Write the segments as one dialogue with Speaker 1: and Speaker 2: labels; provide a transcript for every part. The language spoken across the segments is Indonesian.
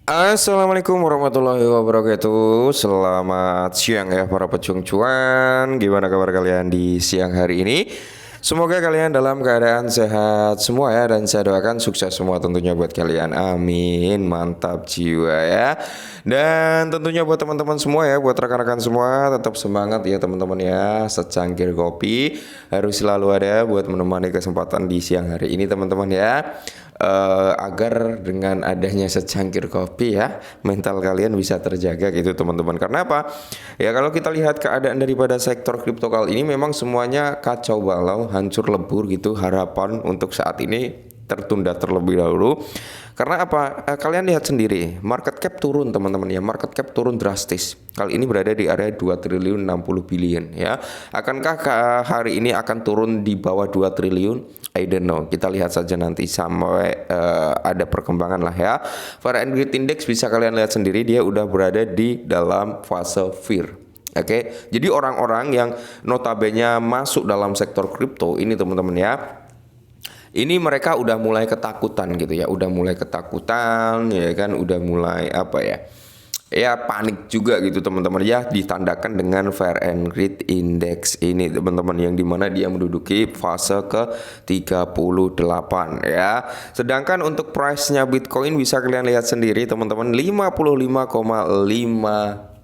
Speaker 1: Assalamualaikum warahmatullahi wabarakatuh. Selamat siang ya para pejuang cuan. Gimana kabar kalian di siang hari ini? Semoga kalian dalam keadaan sehat semua ya, dan saya doakan sukses semua tentunya buat kalian. Amin. Mantap jiwa ya. Dan tentunya buat teman-teman semua ya, buat rekan-rekan semua tetap semangat ya teman-teman ya. Secangkir kopi harus selalu ada buat menemani kesempatan di siang hari ini teman-teman ya. Agar dengan adanya secangkir kopi ya, mental kalian bisa terjaga gitu teman-teman. Karena apa? Ya kalau kita lihat keadaan daripada sektor kripto kali ini memang semuanya kacau balau, hancur lebur gitu. Harapan untuk saat ini tertunda terlebih dahulu. Karena apa? Kalian lihat sendiri, market cap turun teman-teman ya. Market cap turun drastis. Kali ini berada di area 2 triliun 60 billion ya. Akankah hari ini akan turun di bawah 2 triliun? I don't know. Kita lihat saja nanti sampai ada perkembangan lah ya. Fahrenheit Index bisa kalian lihat sendiri, dia udah berada di dalam fase fear. Oke, jadi orang-orang yang notabene masuk dalam sektor kripto ini teman-teman ya, ini mereka udah mulai ketakutan gitu ya, udah mulai ketakutan ya kan, udah mulai apa ya, ya panik juga gitu teman-teman ya, ditandakan dengan Fahrenheit Index ini teman-teman, yang dimana dia menduduki fase ke 38 ya. Sedangkan untuk price-nya Bitcoin bisa kalian lihat sendiri teman-teman, 55,5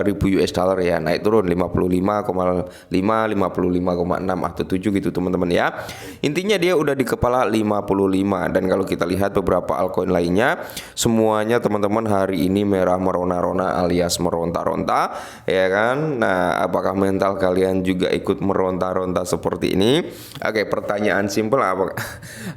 Speaker 1: ribu US dollar ya, naik turun 55,5, 55,6 atau 7 gitu teman-teman ya. Intinya dia udah di kepala 55. Dan kalau kita lihat beberapa altcoin lainnya, semuanya teman-teman hari ini merah merona-rona alias meronta-ronta ya kan. Nah, apakah mental kalian juga ikut meronta-ronta seperti ini? Oke, pertanyaan simpel apa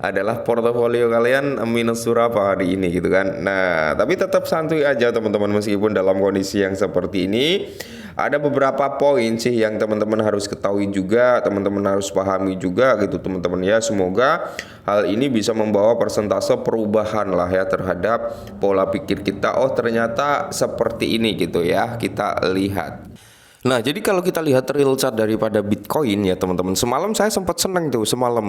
Speaker 1: adalah portofolio kalian minus berapa hari ini gitu kan. Nah, tapi tetap santuy aja teman-teman, meskipun dalam kondisi yang seperti ini. Ada beberapa poin sih yang teman-teman harus ketahui juga, teman-teman harus pahami juga gitu teman-teman ya. Semoga hal ini bisa membawa persentase perubahan lah ya terhadap pola pikir kita. Oh ternyata seperti ini gitu ya, kita lihat. Nah, jadi kalau kita lihat real chart daripada Bitcoin ya teman-teman, semalam saya sempat seneng tuh, semalam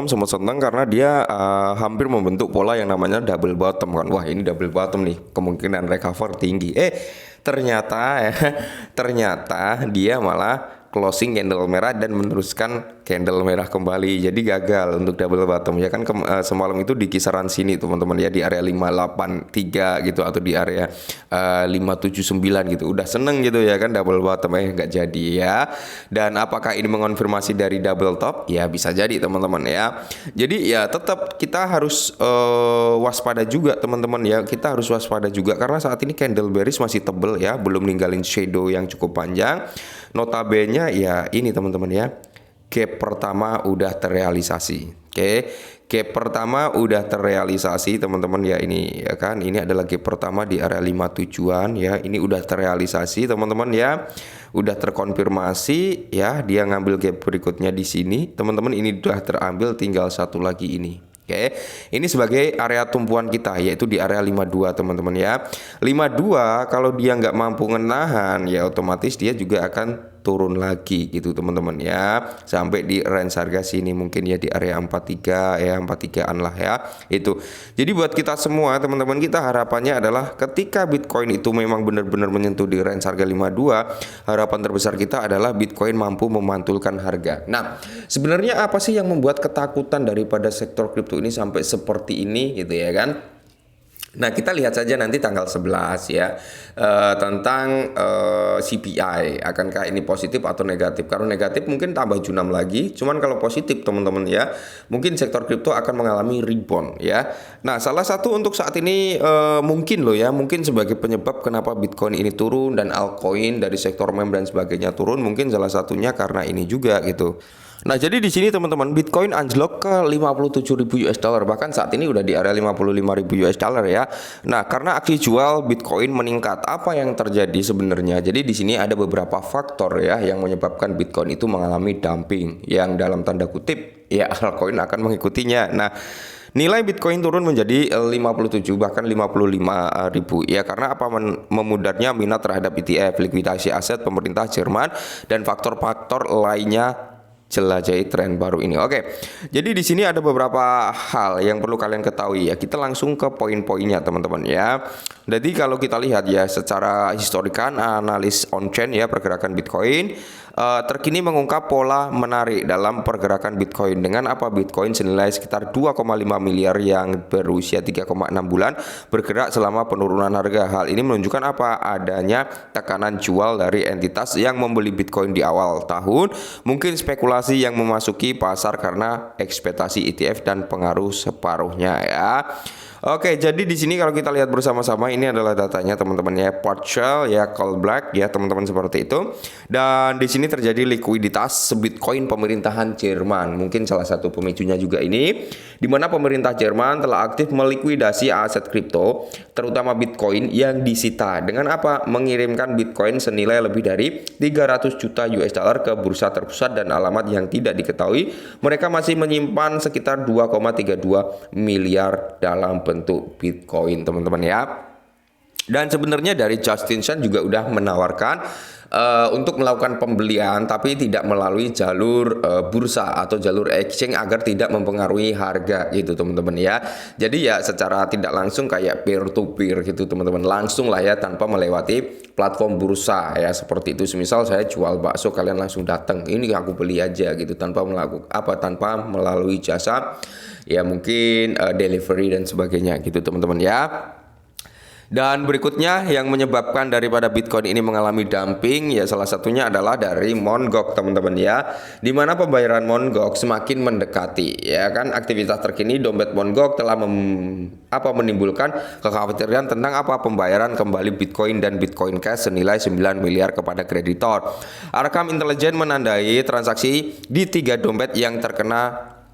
Speaker 1: sempat seneng karena dia hampir membentuk pola yang namanya double bottom kan. Wah, ini double bottom nih, kemungkinan recover tinggi. Ternyata ya, ternyata dia malah closing candle merah dan meneruskan candle merah kembali. Jadi gagal untuk double bottom ya kan. Semalam itu di kisaran sini teman-teman ya, di area 583 gitu atau di area 579 gitu. Udah seneng gitu ya kan, double bottom nggak jadi ya. Dan apakah ini mengonfirmasi dari double top? Ya bisa jadi teman-teman ya. Jadi ya tetap kita harus waspada juga teman-teman ya. Kita harus waspada juga karena saat ini candle bearish masih tebel ya, belum ninggalin shadow yang cukup panjang. Notabene ya ini teman-teman ya, gap pertama udah terrealisasi. Oke, gap pertama udah terrealisasi teman-teman ya, ini ya kan, ini adalah gap pertama di area 57-an ya, ini udah terrealisasi teman-teman ya, udah terkonfirmasi ya. Dia ngambil gap berikutnya di sini teman-teman, ini udah terambil, tinggal satu lagi ini. Oke, ini sebagai area tumpuan kita, yaitu di area 52 teman-teman ya. 52 kalau dia nggak mampu menahan ya otomatis dia juga akan turun lagi gitu teman-teman ya, sampai di range harga sini mungkin ya, di area 43 ya, 43-an lah ya itu. Jadi buat kita semua teman-teman, kita harapannya adalah ketika Bitcoin itu memang benar-benar menyentuh di range harga 52, harapan terbesar kita adalah Bitcoin mampu memantulkan harga. Nah, sebenarnya apa sih yang membuat ketakutan daripada sektor kripto ini sampai seperti ini gitu ya kan? Nah, kita lihat saja nanti tanggal 11 ya, tentang CPI, akankah ini positif atau negatif. Kalau negatif mungkin tambah junam lagi, cuman kalau positif teman-teman ya, mungkin sektor kripto akan mengalami rebound ya. Nah, salah satu untuk saat ini mungkin loh ya, mungkin sebagai penyebab kenapa Bitcoin ini turun dan altcoin dari sektor meme dan sebagainya turun, mungkin salah satunya karena ini juga gitu. Nah, jadi di sini teman-teman, Bitcoin anjlok ke 57.000 US dollar, bahkan saat ini udah di area 55.000 US dollar ya. Nah, karena aksi jual Bitcoin meningkat, apa yang terjadi sebenarnya? Jadi di sini ada beberapa faktor ya yang menyebabkan Bitcoin itu mengalami dumping, yang dalam tanda kutip ya altcoin akan mengikutinya. Nah, nilai Bitcoin turun menjadi 57 bahkan 55 ribu ya, karena apa? Memudarnya minat terhadap ETF, likuidasi aset pemerintah Jerman dan faktor-faktor lainnya jelajahi tren baru ini. Oke, jadi di sini ada beberapa hal yang perlu kalian ketahui ya. Kita langsung ke poin-poinnya teman-teman ya. Jadi kalau kita lihat ya secara historikan analis on-chain ya pergerakan Bitcoin terkini mengungkap pola menarik dalam pergerakan Bitcoin dengan apa Bitcoin senilai sekitar 2,5 miliar yang berusia 3,6 bulan bergerak selama penurunan harga. Hal ini menunjukkan apa? Adanya tekanan jual dari entitas yang membeli Bitcoin di awal tahun, mungkin spekulasi yang memasuki pasar karena ekspektasi ETF dan pengaruh separuhnya ya. Oke, jadi di sini kalau kita lihat bersama-sama ini adalah datanya teman-teman ya, partial ya, call black ya teman-teman seperti itu. Dan di sini terjadi likuiditas Bitcoin pemerintahan Jerman. Mungkin salah satu pemicunya juga ini, di mana pemerintah Jerman telah aktif melikuidasi aset kripto, terutama Bitcoin yang disita dengan apa? Mengirimkan Bitcoin senilai lebih dari 300 juta US dollar ke bursa terpusat dan alamat yang tidak diketahui. Mereka masih menyimpan sekitar 2,32 miliar dalam bentuk Bitcoin teman-teman ya. Dan sebenarnya dari Justin Sun juga udah menawarkan untuk melakukan pembelian tapi tidak melalui jalur bursa atau jalur exchange agar tidak mempengaruhi harga gitu teman-teman ya. Jadi ya secara tidak langsung kayak peer to peer gitu teman-teman, langsung lah ya tanpa melewati platform bursa ya seperti itu. Semisal saya jual bakso, kalian langsung datang, ini aku beli aja gitu tanpa melakukan tanpa melalui jasa ya mungkin delivery dan sebagainya gitu teman-teman ya. Dan berikutnya yang menyebabkan daripada Bitcoin ini mengalami dumping ya salah satunya adalah dari Mt. Gox teman-teman ya, dimana pembayaran Mt. Gox semakin mendekati ya kan. Aktivitas terkini dompet Mt. Gox telah menimbulkan kekhawatiran tentang apa pembayaran kembali Bitcoin dan Bitcoin Cash senilai 9 miliar kepada kreditor. Arkam intelijen menandai transaksi di 3 dompet yang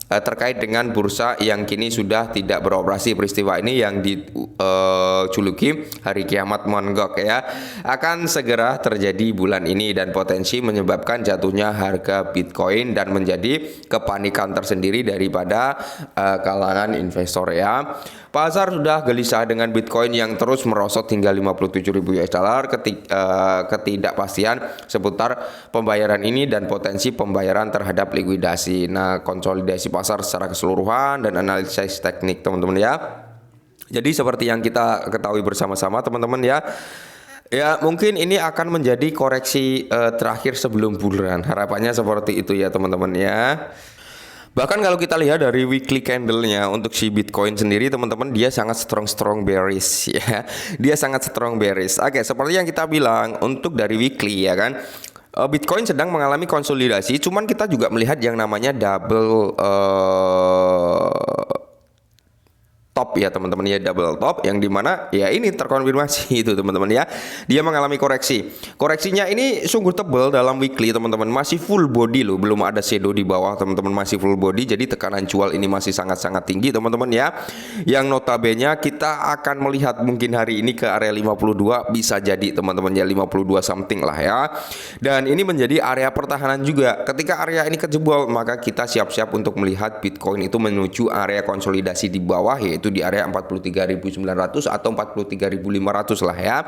Speaker 1: terkait dengan bursa yang kini sudah tidak beroperasi. Peristiwa ini yang dijuluki hari kiamat Mt. Gox ya akan segera terjadi bulan ini dan potensi menyebabkan jatuhnya harga Bitcoin dan menjadi kepanikan tersendiri daripada kalangan investor ya. Pasar sudah gelisah dengan Bitcoin yang terus merosot hingga 57.000 US dollar. Ketidakpastian seputar pembayaran ini dan potensi pembayaran terhadap likuidasi. Nah, konsolidasi pasar secara keseluruhan dan analisis teknik teman-teman ya. Jadi seperti yang kita ketahui bersama-sama teman-teman ya. Ya mungkin ini akan menjadi koreksi terakhir sebelum bulan. Harapannya seperti itu ya teman-teman ya. Bahkan kalau kita lihat dari weekly candle-nya untuk si Bitcoin sendiri teman-teman, dia sangat strong bearish ya. Dia sangat strong bearish. Oke, seperti yang kita bilang untuk dari weekly ya kan, Bitcoin sedang mengalami konsolidasi. Cuman kita juga melihat yang namanya double top ya teman-teman ya, double top yang dimana ya ini terkonfirmasi itu teman-teman ya, dia mengalami koreksinya ini sungguh tebal dalam weekly teman-teman, masih full body loh, belum ada shadow di bawah teman-teman, masih full body. Jadi tekanan jual ini masih sangat-sangat tinggi teman-teman ya, yang notabene kita akan melihat mungkin hari ini ke area 52 bisa jadi teman-teman ya, 52 something lah ya. Dan ini menjadi area pertahanan juga. Ketika area ini kejebol maka kita siap-siap untuk melihat Bitcoin itu menuju area konsolidasi di bawah, yaitu di area 43.900 atau 43.500 lah ya.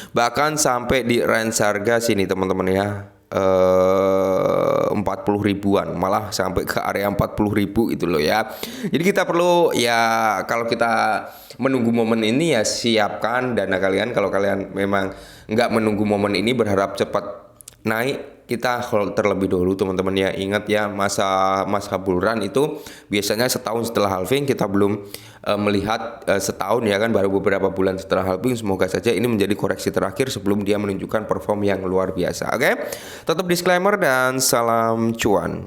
Speaker 1: Bahkan sampai di range harga sini teman-teman ya, 40 ribuan, malah sampai ke area 40.000 itu loh ya. Jadi kita perlu ya, kalau kita menunggu momen ini ya siapkan dana kalian. Kalau kalian memang nggak menunggu momen ini berharap cepat naik, kita hold terlebih dahulu teman-teman ya. Ingat ya, masa bull run itu biasanya setahun setelah halving. Kita belum melihat setahun ya kan, baru beberapa bulan setelah halving. Semoga saja ini menjadi koreksi terakhir sebelum dia menunjukkan perform yang luar biasa. Oke, tetap disclaimer dan salam cuan.